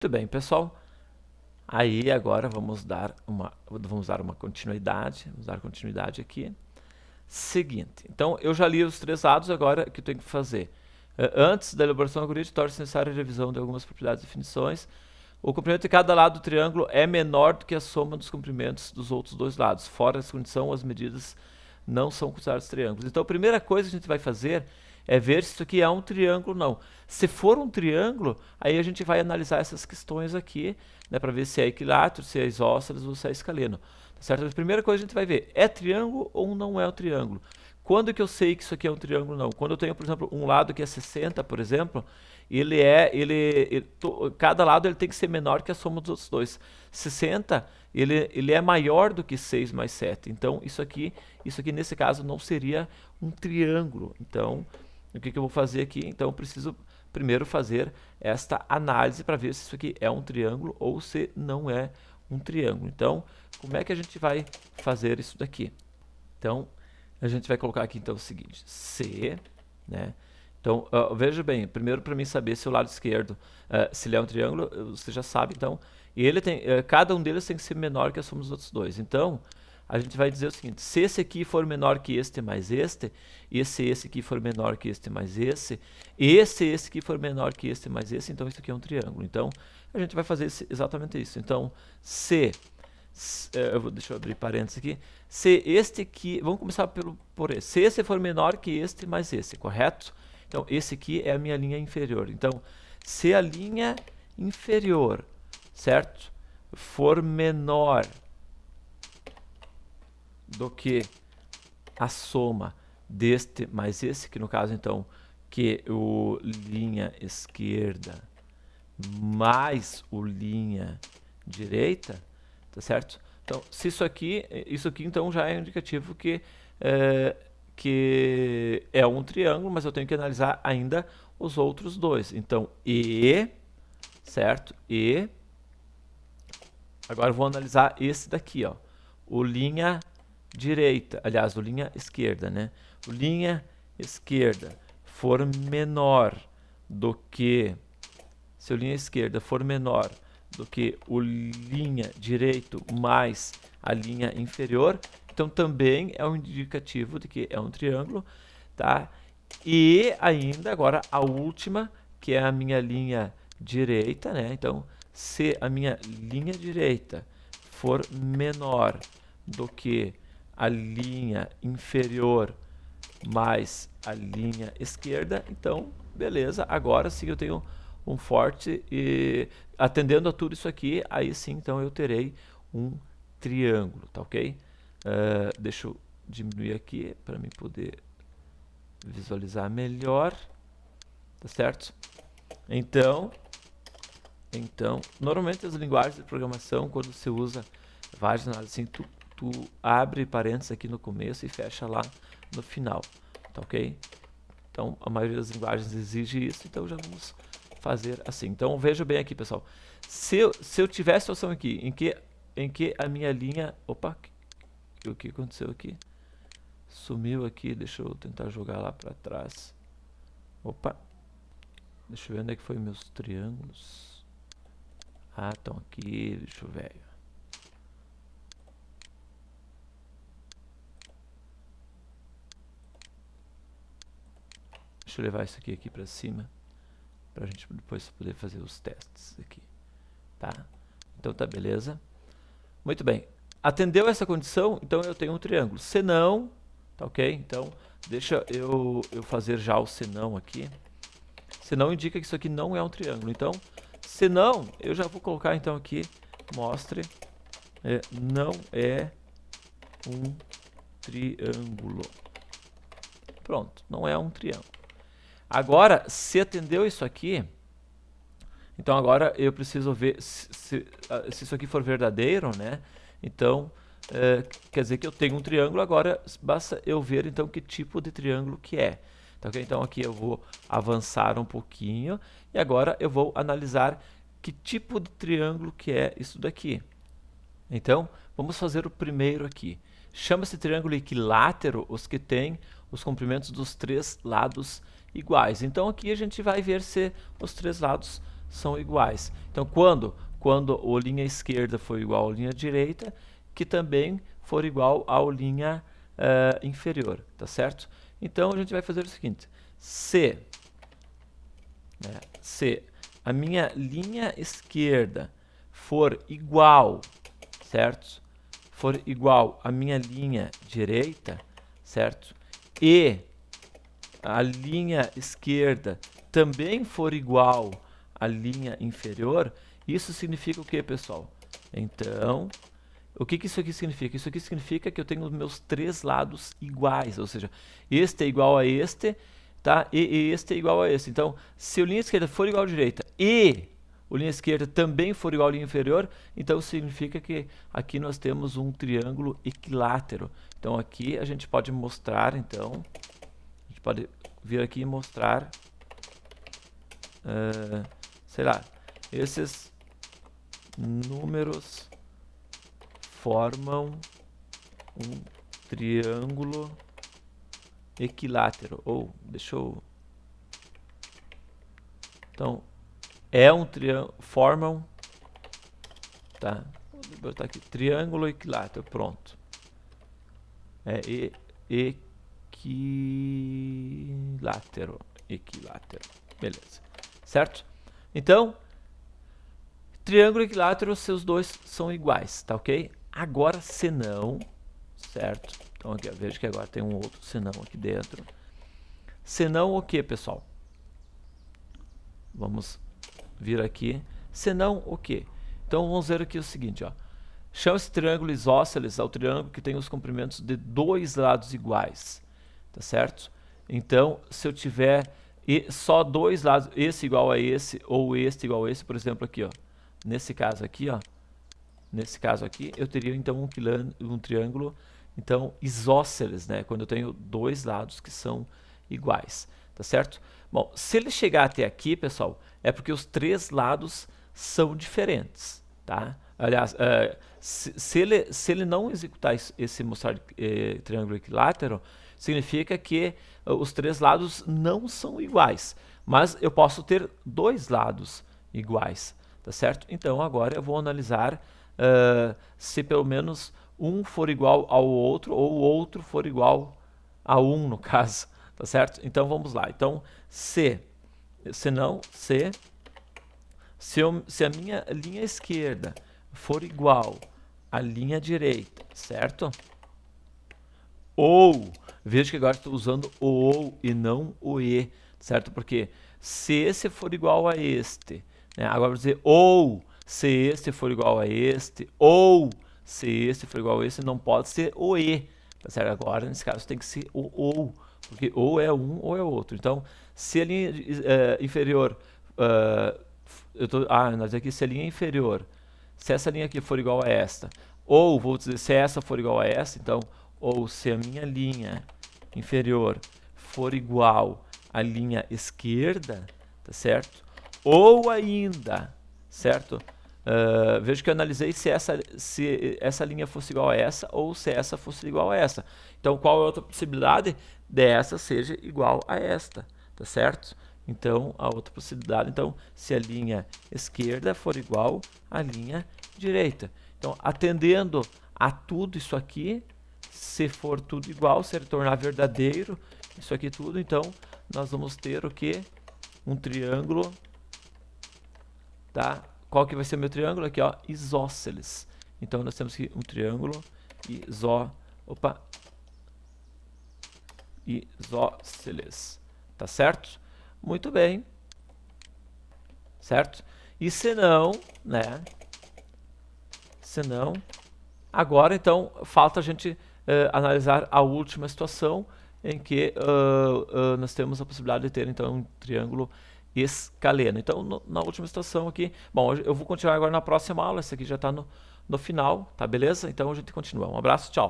Muito bem, pessoal. Aí agora vamos dar uma continuidade. Vamos dar continuidade aqui. Seguinte. Então, eu já li os três lados, agora o que eu tenho que fazer? Antes da elaboração do algoritmo, torna-se necessária a revisão de algumas propriedades e definições. O comprimento de cada lado do triângulo é menor do que a soma dos comprimentos dos outros dois lados. Fora essa condição, as medidas não são consideradas triângulos. Então, a primeira coisa que a gente vai fazer é ver se isso aqui é um triângulo ou não. Se for um triângulo, aí a gente vai analisar essas questões aqui, né, para ver se é equilátero, se é isósceles ou se é escaleno. Tá certo? A primeira coisa que a gente vai ver, é triângulo ou não é um triângulo? Quando que eu sei que isso aqui é um triângulo ou não? Quando eu tenho, por exemplo, um lado que é 60, por exemplo, cada lado ele tem que ser menor que a soma dos outros dois. 60, ele é maior do que 6 mais 7. Então, isso aqui nesse caso não seria um triângulo. Então, o que eu vou fazer aqui? Então, eu preciso primeiro fazer esta análise para ver se isso aqui é um triângulo ou se não é um triângulo. Então, como é que a gente vai fazer isso daqui? Então, a gente vai colocar aqui então o seguinte, C, né? Então, veja bem, primeiro para mim saber se o lado esquerdo, se ele é um triângulo, você já sabe, então, e ele tem, cada um deles tem que ser menor que a soma dos outros dois. Então, a gente vai dizer o seguinte, se esse aqui for menor que este mais este, e se esse aqui for menor que este mais esse aqui for menor que este mais esse, então isso aqui é um triângulo. Então, a gente vai fazer exatamente isso. Então, deixa eu abrir parênteses aqui, se este aqui, vamos começar por esse, se esse for menor que este mais esse, correto? Então, esse aqui é a minha linha inferior. Então, se a linha inferior, certo, for menor do que a soma deste mais esse, que no caso, então, que o linha esquerda mais o linha direita, tá certo? Então, se isso aqui então já é um indicativo que é um triângulo, mas eu tenho que analisar ainda os outros dois. Então, certo? Agora eu vou analisar esse daqui, ó. O linha direita, aliás, o linha esquerda, né? O linha esquerda for menor do que, se o linha esquerda for menor do que o linha direito mais a linha inferior, então também é um indicativo de que é um triângulo, tá? E ainda agora a última, que é a minha linha direita, né? Então, se a minha linha direita for menor do que a linha inferior mais a linha esquerda, então, beleza, agora sim eu tenho um forte e atendendo a tudo isso aqui, aí sim, então eu terei um triângulo, tá ok? Deixa eu diminuir aqui para mim poder visualizar melhor, tá certo? Então, normalmente as linguagens de programação, quando você usa várias análises assim, tu abre parênteses aqui no começo e fecha lá no final, tá ok? Então, a maioria das linguagens exige isso, então já vamos fazer assim. Então, veja bem aqui, pessoal. Se eu tiver a situação aqui em que a minha linha... Opa, o que aconteceu aqui? Sumiu aqui, deixa eu tentar jogar lá para trás. Opa, deixa eu ver onde é que foi meus triângulos. Ah, estão aqui, deixa eu ver. Deixa eu levar isso aqui para cima, para a gente depois poder fazer os testes aqui, tá? Então tá, beleza. Muito bem. Atendeu essa condição, então eu tenho um triângulo. Se não, tá ok? Então, deixa eu fazer já o senão aqui. Senão indica que isso aqui não é um triângulo. Então, se não, eu já vou colocar então aqui, mostre, não é um triângulo. Pronto, não é um triângulo. Agora, se atendeu isso aqui, então agora eu preciso ver se isso aqui for verdadeiro, né? Então, quer dizer que eu tenho um triângulo, agora basta eu ver então que tipo de triângulo que é. Tá, okay? Então aqui eu vou avançar um pouquinho e agora eu vou analisar que tipo de triângulo que é isso daqui. Então, vamos fazer o primeiro aqui. Chama-se triângulo equilátero os que têm os comprimentos dos três lados iguais. Então aqui a gente vai ver se os três lados são iguais. Então, quando a linha esquerda for igual à linha direita, que também for igual à linha inferior, tá certo? Então, a gente vai fazer o seguinte, se a minha linha esquerda for igual, certo? For igual à minha linha direita, certo? E a linha esquerda também for igual à linha inferior, isso significa o que, pessoal? Então, o que isso aqui significa? Isso aqui significa que eu tenho os meus três lados iguais, ou seja, este é igual a este, tá? E este é igual a este. Então, se a linha esquerda for igual à direita e a linha esquerda também for igual à linha inferior, então significa que aqui nós temos um triângulo equilátero. Então, aqui a gente pode mostrar, então, a gente pode vir aqui e mostrar, sei lá, esses números formam um triângulo equilátero. Ou, deixa eu... Então, é um triângulo, formam, tá? Vou botar aqui, triângulo equilátero, pronto. É equilátero, beleza, certo? Então, triângulo equilátero, seus dois são iguais, tá ok? Agora, senão, certo? Então, aqui, veja que agora tem um outro senão aqui dentro. Senão o que, pessoal? Vamos vir aqui. Senão o que? Então, vamos ver aqui o seguinte, ó. Chama esse triângulo isósceles ao triângulo que tem os comprimentos de dois lados iguais, tá certo? Então, se eu tiver só dois lados, esse igual a esse ou este igual a esse, por exemplo, aqui, ó. Nesse caso aqui, ó. Nesse caso aqui, eu teria então um triângulo então isósceles, né? Quando eu tenho dois lados que são iguais, tá certo? Bom, se ele chegar até aqui, pessoal, é porque os três lados são diferentes, tá? Aliás, se ele não executar esse mostrar triângulo equilátero, significa que os três lados não são iguais, mas eu posso ter dois lados iguais, tá certo? Então agora eu vou analisar se pelo menos um for igual ao outro ou o outro for igual a um, no caso, tá certo? Então vamos lá. Então se a minha linha esquerda for igual à linha direita, certo? Ou, veja que agora estou usando o ou e não o e, certo? Porque se esse for igual a este, né? Agora vou dizer ou se este for igual a este, ou se este for igual a este, não pode ser o e, tá certo? Agora, nesse caso, tem que ser o ou, porque ou é um ou é outro. Então, se a linha inferior, nós aqui, se a linha inferior, se essa linha aqui for igual a esta, ou, vou dizer, se essa for igual a essa, então, ou se a minha linha inferior for igual à linha esquerda, tá certo? Ou ainda, certo? Vejo que eu analisei se essa linha fosse igual a essa ou se essa fosse igual a essa. Então, qual é a outra possibilidade? Dessa seja igual a esta, tá certo? Então, a outra possibilidade, então, se a linha esquerda for igual à linha direita. Então, atendendo a tudo isso aqui, se for tudo igual, se ele tornar verdadeiro, isso aqui tudo, então, nós vamos ter o que? Um triângulo, tá? Qual que vai ser o meu triângulo? Aqui, ó, isósceles. Então, nós temos aqui um triângulo isósceles. Tá certo? Muito bem. Certo? E se não, né? Se não, agora, então, falta a gente analisar a última situação em que nós temos a possibilidade de ter, então, um triângulo escaleno. Então, na última situação aqui, bom, eu vou continuar agora na próxima aula, essa aqui já está no final, tá beleza? Então a gente continua. Um abraço, tchau!